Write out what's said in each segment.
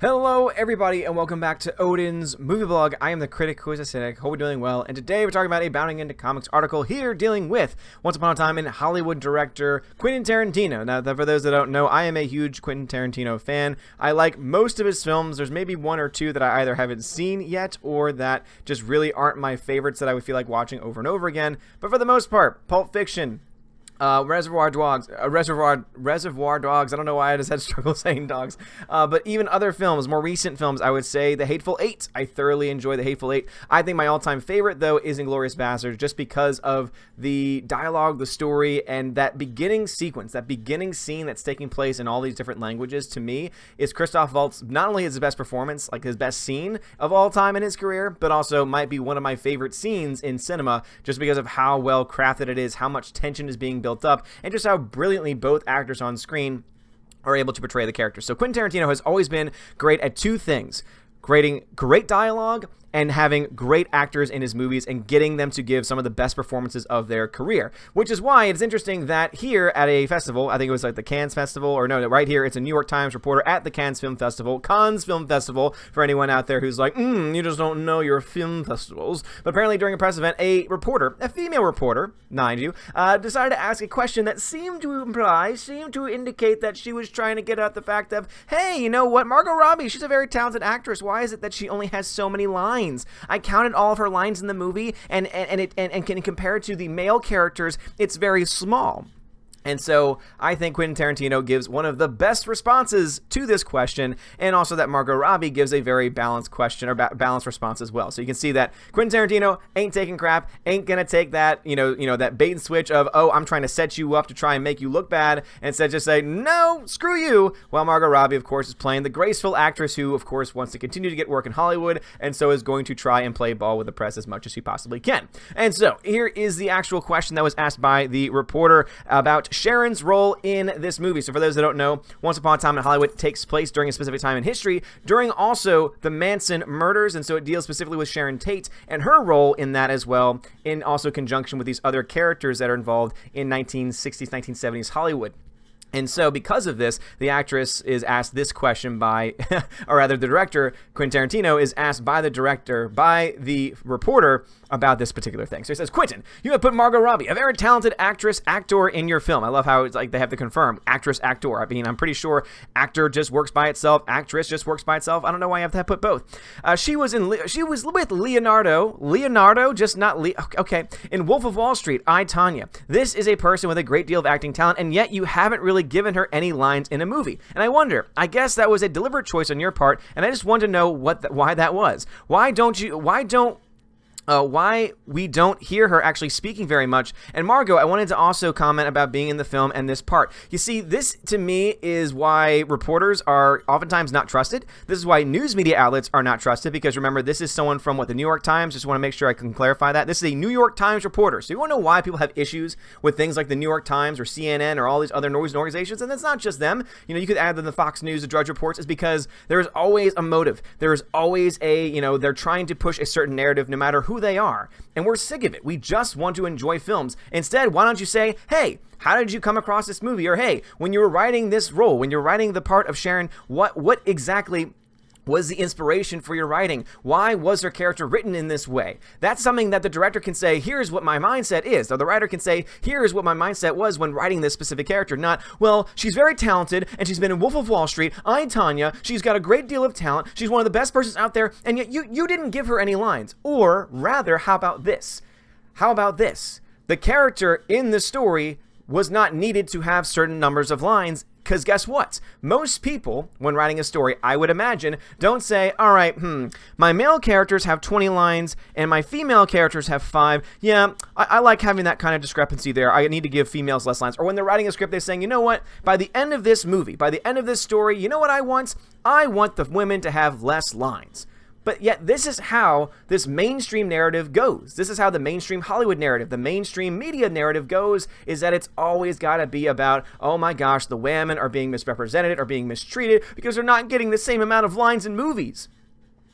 Hello everybody and welcome back to Odin's Movie Blog. I am the critic who is a cynic. Hope you're doing well. And today we're talking about a Bounding Into Comics article here dealing with Once Upon a Time in Hollywood director Quentin Tarantino. Now, for those that don't know, I am a huge Quentin Tarantino fan. I like most of his films. There's maybe one or two that I either haven't seen yet or that just really aren't my favorites that I would feel like watching over and over again. But for the most part, Pulp Fiction, Reservoir Dogs. I don't know why I just had struggle saying dogs. But even other films, more recent films, I would say The Hateful Eight. I thoroughly enjoy The Hateful Eight. I think my all-time favorite, though, is Inglourious Basterds, just because of the dialogue, the story, and that beginning sequence, that beginning scene that's taking place in all these different languages. To me, is Christoph Waltz not only his best performance, like his best scene of all time in his career, but also might be one of my favorite scenes in cinema, just because of how well crafted it is, how much tension is being built up, and just how brilliantly both actors on screen are able to portray the characters. So Quentin Tarantino has always been great at two things: creating great dialogue and having great actors in his movies and getting them to give some of the best performances of their career. Which is why it's interesting that here at a festival, I think it was like the Cannes Festival, or no, right here, it's a New York Times reporter at the Cannes Film Festival, for anyone out there who's like, you just don't know your film festivals. But apparently during a press event, a reporter, a female reporter, mind you, decided to ask a question that seemed to indicate that she was trying to get at the fact of, hey, you know what, Margot Robbie, she's a very talented actress. Why is it that she only has so many lines? I counted all of her lines in the movie, and can compare it to the male characters, it's very small. And so I think Quentin Tarantino gives one of the best responses to this question, and also that Margot Robbie gives a very balanced question, or balanced response as well. So you can see that Quentin Tarantino ain't taking crap, ain't gonna take that, that bait and switch of, oh, I'm trying to set you up to try and make you look bad, and instead just say, no, screw you. While Margot Robbie, of course, is playing the graceful actress who, of course, wants to continue to get work in Hollywood, and so is going to try and play ball with the press as much as she possibly can. And so here is the actual question that was asked by the reporter about Sharon's role in this movie. So for those that don't know, Once Upon a Time in Hollywood takes place during a specific time in history, during also the Manson murders, and so it deals specifically with Sharon Tate and her role in that as well, in also conjunction with these other characters that are involved in 1960s, 1970s Hollywood. And so because of this, the actress is asked this question by, or rather the director, Quentin Tarantino, is asked by the reporter about this particular thing. So he says, Quentin, you have put Margot Robbie, a very talented actor in your film. I love how it's like they have to confirm actress, actor. I mean, I'm pretty sure actor just works by itself, actress just works by itself. I don't know why you have to put both. She was with Leonardo, just not okay, in Wolf of Wall Street, I, Tanya. This is a person with a great deal of acting talent, and yet you haven't really given her any lines in a movie. And I wonder, I guess that was a deliberate choice on your part, and I just want to know why that was. Why we don't hear her actually speaking very much. And Margot, I wanted to also comment about being in the film and this part. You see, this to me is why reporters are oftentimes not trusted. This is why news media outlets are not trusted, because remember, this is someone from the New York Times. Just want to make sure I can clarify that. This is a New York Times reporter. So you want to know why people have issues with things like the New York Times or CNN or all these other news organizations? And it's not just them. You could add the Fox News, the Drudge Reports, is because there is always a motive. There is always they're trying to push a certain narrative no matter who they are, and we're sick of it. We just want to enjoy films. Instead, why don't you say, hey, how did you come across this movie? Or hey, when you were writing this role, when you're writing the part of Sharon, what exactly was the inspiration for your writing? Why was her character written in this way? That's something that the director can say, here's what my mindset is. Or the writer can say, here's what my mindset was when writing this specific character. Not, well, she's very talented, and she's been in Wolf of Wall Street. I, Tanya, she's got a great deal of talent. She's one of the best persons out there, and yet you didn't give her any lines. Or rather, how about this? The character in the story was not needed to have certain numbers of lines, because guess what? Most people, when writing a story, I would imagine, don't say, all right, my male characters have 20 lines and my female characters have 5. Yeah, I like having that kind of discrepancy there. I need to give females less lines. Or when they're writing a script, they're saying, you know what? By the end of this movie, by the end of this story, you know what I want? I want the women to have less lines. But yet this is how this mainstream narrative goes. This is how the mainstream Hollywood narrative, the mainstream media narrative goes, is that it's always got to be about, oh my gosh, the women are being misrepresented or being mistreated because they're not getting the same amount of lines in movies.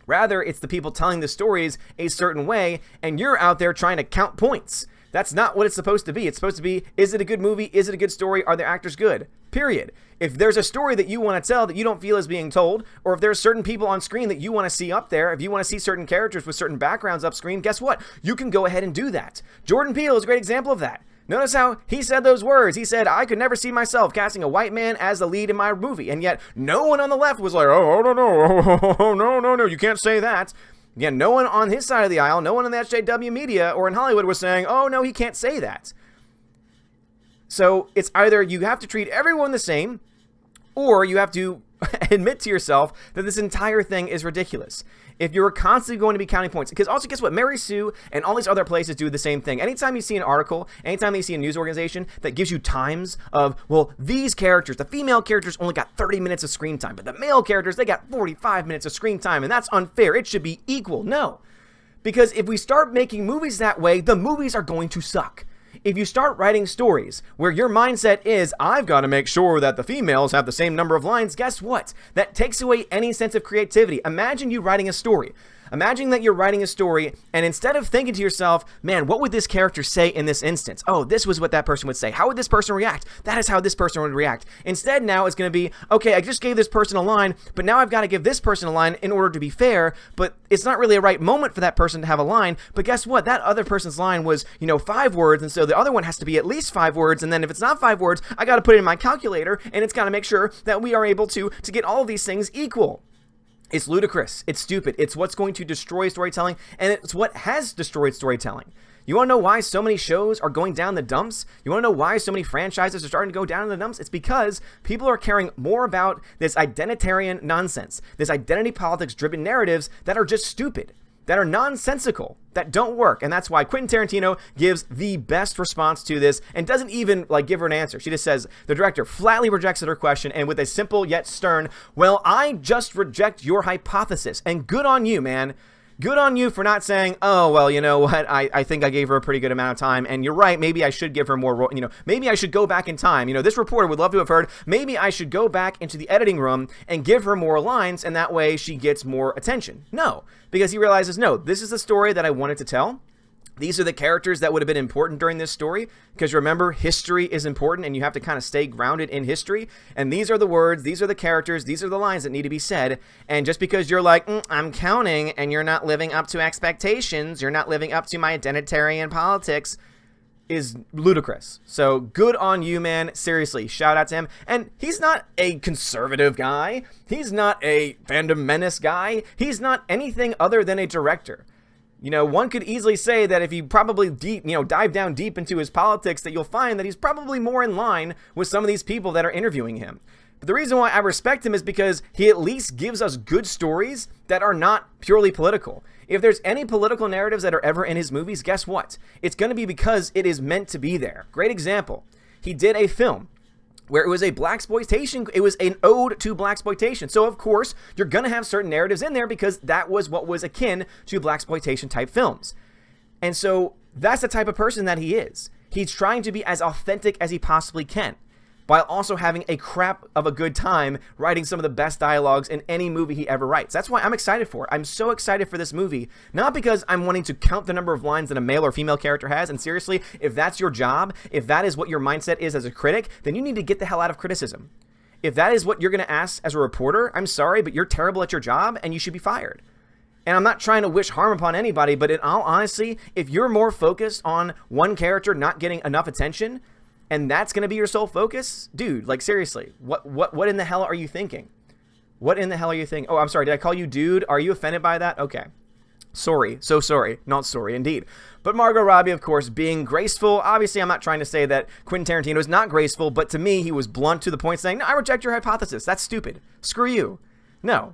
Rather, it's the people telling the stories a certain way, and you're out there trying to count points. That's not what it's supposed to be. It's supposed to be, is it a good movie? Is it a good story? Are the actors good? period. If there's a story that you want to tell that you don't feel is being told, or if there's certain people on screen that you want to see up there, if you want to see certain characters with certain backgrounds up screen, guess what? You can go ahead and do that. Jordan Peele is a great example of that. Notice how he said those words. He said, I could never see myself casting a white man as the lead in my movie. And yet no one on the left was like, oh, no, you can't say that. Again, no one on his side of the aisle, no one in the SJW media or in Hollywood was saying, oh, no, he can't say that. So it's either you have to treat everyone the same, or you have to admit to yourself that this entire thing is ridiculous. If you're constantly going to be counting points, because also guess what? Mary Sue and all these other places do the same thing. Anytime you see an article, anytime you see a news organization that gives you times of, well, these characters, the female characters only got 30 minutes of screen time, but the male characters, they got 45 minutes of screen time, and that's unfair. It should be equal. No. Because if we start making movies that way, the movies are going to suck. If you start writing stories where your mindset is, I've got to make sure that the females have the same number of lines, guess what? That takes away any sense of creativity. Imagine you writing a story. Imagine that you're writing a story, and instead of thinking to yourself, man, what would this character say in this instance? Oh, this was what that person would say. How would this person react? That is how this person would react. Instead, now it's going to be, okay, I just gave this person a line, but now I've got to give this person a line in order to be fair, but it's not really a right moment for that person to have a line. But guess what? That other person's line was, 5 words, and so the other one has to be at least 5 words, and then if it's not 5 words, I got to put it in my calculator, and it's got to make sure that we are able to get all of these things equal. It's ludicrous. It's stupid. It's what's going to destroy storytelling, and it's what has destroyed storytelling. You want to know why so many shows are going down the dumps? You want to know why so many franchises are starting to go down in the dumps? It's because people are caring more about this identitarian nonsense, this identity politics-driven narratives that are just stupid, that are nonsensical, that don't work. And that's why Quentin Tarantino gives the best response to this and doesn't even give her an answer. She just says, the director flatly rejects her question and with a simple yet stern, well, I just reject your hypothesis. And good on you, man. Good on you for not saying, oh, well, you know what, I think I gave her a pretty good amount of time, and you're right, maybe I should give her more, maybe I should go back in time. This reporter would love to have heard, maybe I should go back into the editing room and give her more lines, and that way she gets more attention. No, because he realizes, no, this is the story that I wanted to tell. These are the characters that would have been important during this story, because remember, history is important and you have to kind of stay grounded in history. And these are the words, these are the characters, these are the lines that need to be said. And just because you're like, I'm counting, and you're not living up to expectations, you're not living up to my identitarian politics, is ludicrous. So good on you, man. Seriously, shout out to him. And he's not a conservative guy. He's not a fandom menace guy. He's not anything other than a director. One could easily say that if you probably dive down deep into his politics, that you'll find that he's probably more in line with some of these people that are interviewing him. But the reason why I respect him is because he at least gives us good stories that are not purely political. If there's any political narratives that are ever in his movies, guess what? It's going to be because it is meant to be there. Great example. He did a film where it was a blaxploitation, it was an ode to blaxploitation. So of course, you're going to have certain narratives in there because that was what was akin to blaxploitation type films. And so that's the type of person that he is. He's trying to be as authentic as he possibly can, while also having a crap of a good time writing some of the best dialogues in any movie he ever writes. That's why I'm excited for it. I'm so excited for this movie, not because I'm wanting to count the number of lines that a male or female character has. And seriously, if that's your job, if that is what your mindset is as a critic, then you need to get the hell out of criticism. If that is what you're going to ask as a reporter, I'm sorry, but you're terrible at your job and you should be fired. And I'm not trying to wish harm upon anybody, but in all honesty, if you're more focused on one character not getting enough attention, and that's going to be your sole focus? Dude, seriously, what in the hell are you thinking? What in the hell are you thinking? Oh, I'm sorry. Did I call you dude? Are you offended by that? Okay. Sorry. So sorry. Not sorry, indeed. But Margot Robbie, of course, being graceful. Obviously, I'm not trying to say that Quentin Tarantino is not graceful, but to me, he was blunt to the point saying, no, I reject your hypothesis. That's stupid. Screw you. No,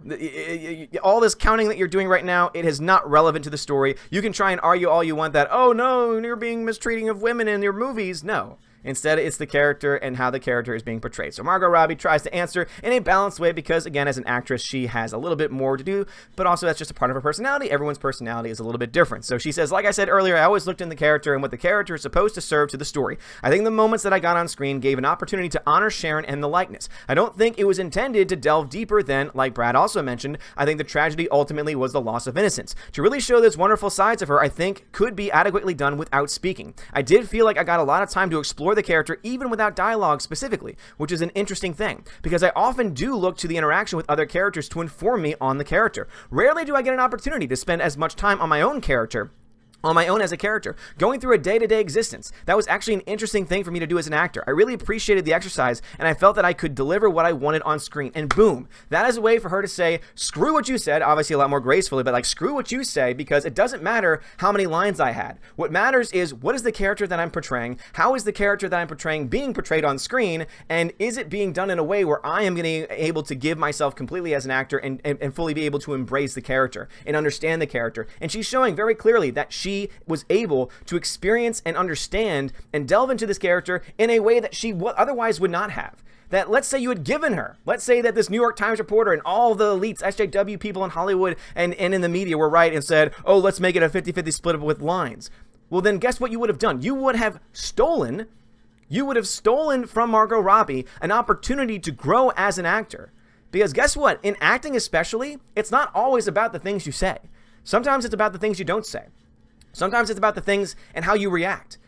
all this counting that you're doing right now, it is not relevant to the story. You can try and argue all you want that, oh no, you're being mistreating of women in your movies. No. Instead, it's the character and how the character is being portrayed. So Margot Robbie tries to answer in a balanced way because, again, as an actress, she has a little bit more to do, but also that's just a part of her personality. Everyone's personality is a little bit different. So she says, like I said earlier, I always looked in the character and what the character is supposed to serve to the story. I think the moments that I got on screen gave an opportunity to honor Sharon and the likeness. I don't think it was intended to delve deeper than, like Brad also mentioned, I think the tragedy ultimately was the loss of innocence. To really show those wonderful sides of her, I think could be adequately done without speaking. I did feel like I got a lot of time to explore explore the character even without dialogue specifically, which is an interesting thing, because I often do look to the interaction with other characters to inform me on the character. Rarely do I get an opportunity to spend as much time on my own character, on my own as a character, going through a day-to-day existence. That was actually an interesting thing for me to do as an actor. I really appreciated the exercise, and I felt that I could deliver what I wanted on screen. And boom, that is a way for her to say, screw what you said, obviously a lot more gracefully, but like, screw what you say, because it doesn't matter how many lines I had. What matters is, what is the character that I'm portraying? How is the character that I'm portraying being portrayed on screen? And is it being done in a way where I am going to be able to give myself completely as an actor and fully be able to embrace the character and understand the character? And she's showing very clearly that she was able to experience and understand and delve into this character in a way that she otherwise would not have. That, let's say you had given her, let's say that this New York Times reporter and all the elites, SJW people in Hollywood and in the media were right and said, oh, let's make it a 50-50 split with lines. Well, then guess what you would have done? You would have stolen from Margot Robbie an opportunity to grow as an actor. Because guess what? In acting especially, it's not always about the things you say. Sometimes it's about the things you don't say. Sometimes it's about the things and how you react.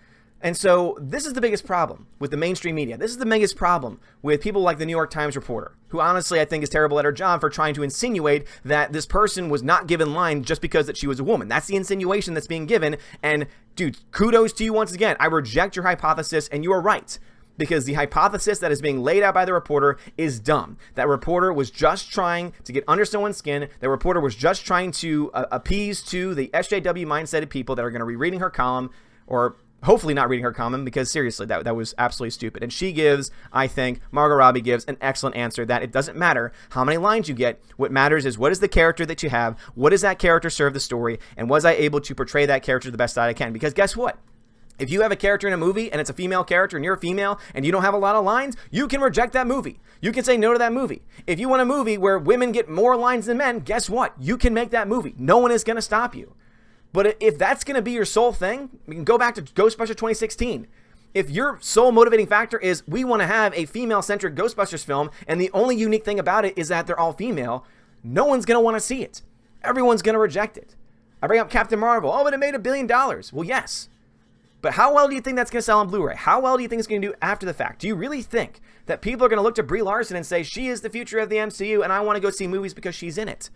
And so this is the biggest problem with the mainstream media. This is the biggest problem with people like the New York Times reporter, who honestly I think is terrible at her job for trying to insinuate that this person was not given line just because that she was a woman. That's the insinuation that's being given. And dude, kudos to you once again. I reject your hypothesis, and you are right. Because the hypothesis that is being laid out by the reporter is dumb. That reporter was just trying to get under someone's skin. That reporter was just trying to appease to the SJW mindset of people that are going to be reading her column, or hopefully not reading her column, because seriously, that was absolutely stupid. And she gives, I think, Margot Robbie gives an excellent answer that it doesn't matter how many lines you get. What matters is, what is the character that you have? What does that character serve the story? And was I able to portray that character the best that I can? Because guess what? If you have a character in a movie and it's a female character and you're a female and you don't have a lot of lines, you can reject that movie. You can say no to that movie. If you want a movie where women get more lines than men, guess what? You can make that movie. No one is going to stop you. But if that's going to be your sole thing, we can go back to Ghostbusters 2016. If your sole motivating factor is, we want to have a female-centric Ghostbusters film and the only unique thing about it is that they're all female, no one's going to want to see it. Everyone's going to reject it. I bring up Captain Marvel. Oh, but it made $1 billion. Well, yes. But how well do you think that's going to sell on Blu-ray? How well do you think it's going to do after the fact? Do you really think that people are going to look to Brie Larson and say, she is the future of the MCU and I want to go see movies because she's in it?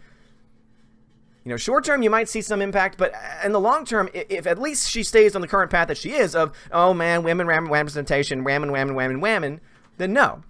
You know, short term, you might see some impact, but in the long term, if at least she stays on the current path that she is of, oh man, women representation, whammon, then no,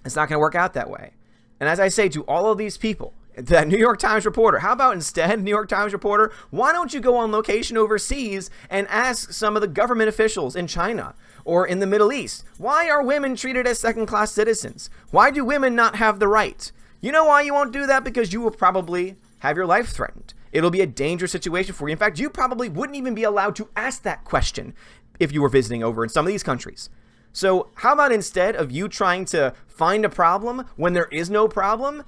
it's not going to work out that way. And as I say to all of these people, that New York Times reporter, how about instead, New York Times reporter, why don't you go on location overseas and ask some of the government officials in China or in the Middle East, why are women treated as second-class citizens? Why do women not have the right? You know why you won't do that? Because you will probably have your life threatened. It'll be a dangerous situation for you. In fact, you probably wouldn't even be allowed to ask that question if you were visiting over in some of these countries. So how about instead of you trying to find a problem when there is no problem,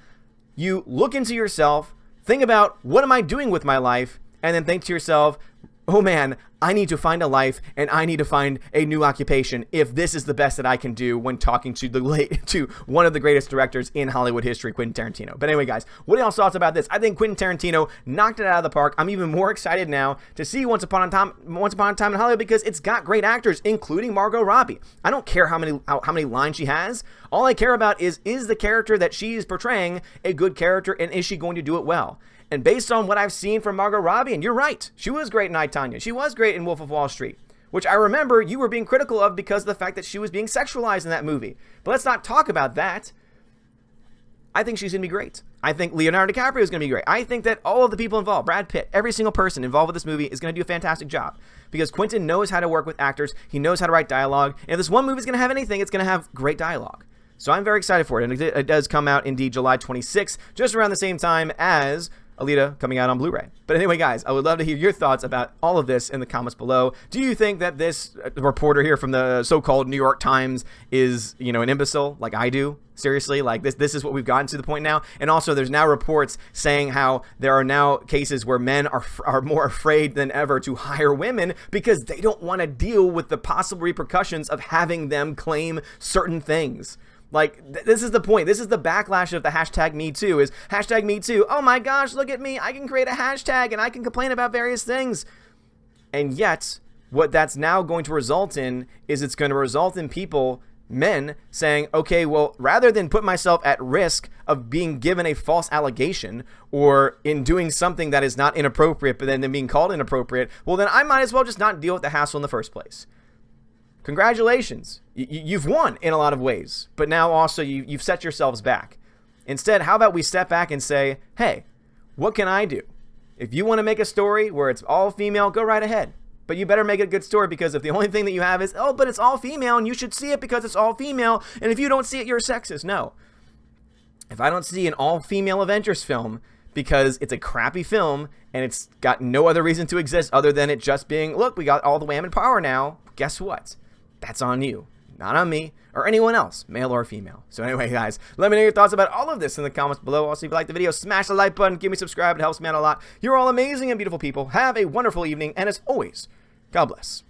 you look into yourself, think about, what am I doing with my life? And then think to yourself, oh man, I need to find a life and I need to find a new occupation if this is the best that I can do when talking to one of the greatest directors in Hollywood history, Quentin Tarantino. But anyway, guys, what are y'all's thoughts about this? I think Quentin Tarantino knocked it out of the park. I'm even more excited now to see Once Upon a Time in Hollywood because it's got great actors, including Margot Robbie. I don't care how many lines she has. All I care about is the character that she's portraying a good character, and is she going to do it well? And based on what I've seen from Margot Robbie, and you're right, she was great in I, Tonya. She was great in Wolf of Wall Street, which I remember you were being critical of because of the fact that she was being sexualized in that movie. But let's not talk about that. I think she's going to be great. I think Leonardo DiCaprio is going to be great. I think that all of the people involved, Brad Pitt, every single person involved with this movie is going to do a fantastic job because Quentin knows how to work with actors. He knows how to write dialogue. And if this one movie is going to have anything, it's going to have great dialogue. So I'm very excited for it. And it does come out indeed July 26th, just around the same time as Alita coming out on Blu-ray. But anyway, guys, I would love to hear your thoughts about all of this in the comments below. Do you think that this reporter here from the so-called New York Times is, you know, an imbecile like I do? Seriously, like this is what we've gotten to the point now. And also there's now reports saying how there are now cases where men are more afraid than ever to hire women because they don't want to deal with the possible repercussions of having them claim certain things. Like, this is the point. This is the backlash of the hashtag Me Too, is hashtag Me Too. Oh my gosh, look at me. I can create a hashtag and I can complain about various things. And yet, what that's now going to result in is it's going to result in people, men, saying, okay, well, rather than put myself at risk of being given a false allegation or in doing something that is not inappropriate, but then being called inappropriate, well, then I might as well just not deal with the hassle in the first place. Congratulations. You've won in a lot of ways, but now also you've set yourselves back. Instead, how about we step back and say, hey, what can I do? If you want to make a story where it's all female, go right ahead. But you better make it a good story, because if the only thing that you have is, oh, but it's all female and you should see it because it's all female, and if you don't see it, you're a sexist. No. If I don't see an all-female Avengers film because it's a crappy film and it's got no other reason to exist other than it just being, look, we got all the women power now, guess what? That's on you, not on me or anyone else, male or female. So anyway, guys, let me know your thoughts about all of this in the comments below. Also, if you like the video, smash the like button, give me a subscribe. It helps me out a lot. You're all amazing and beautiful people. Have a wonderful evening, and as always, God bless.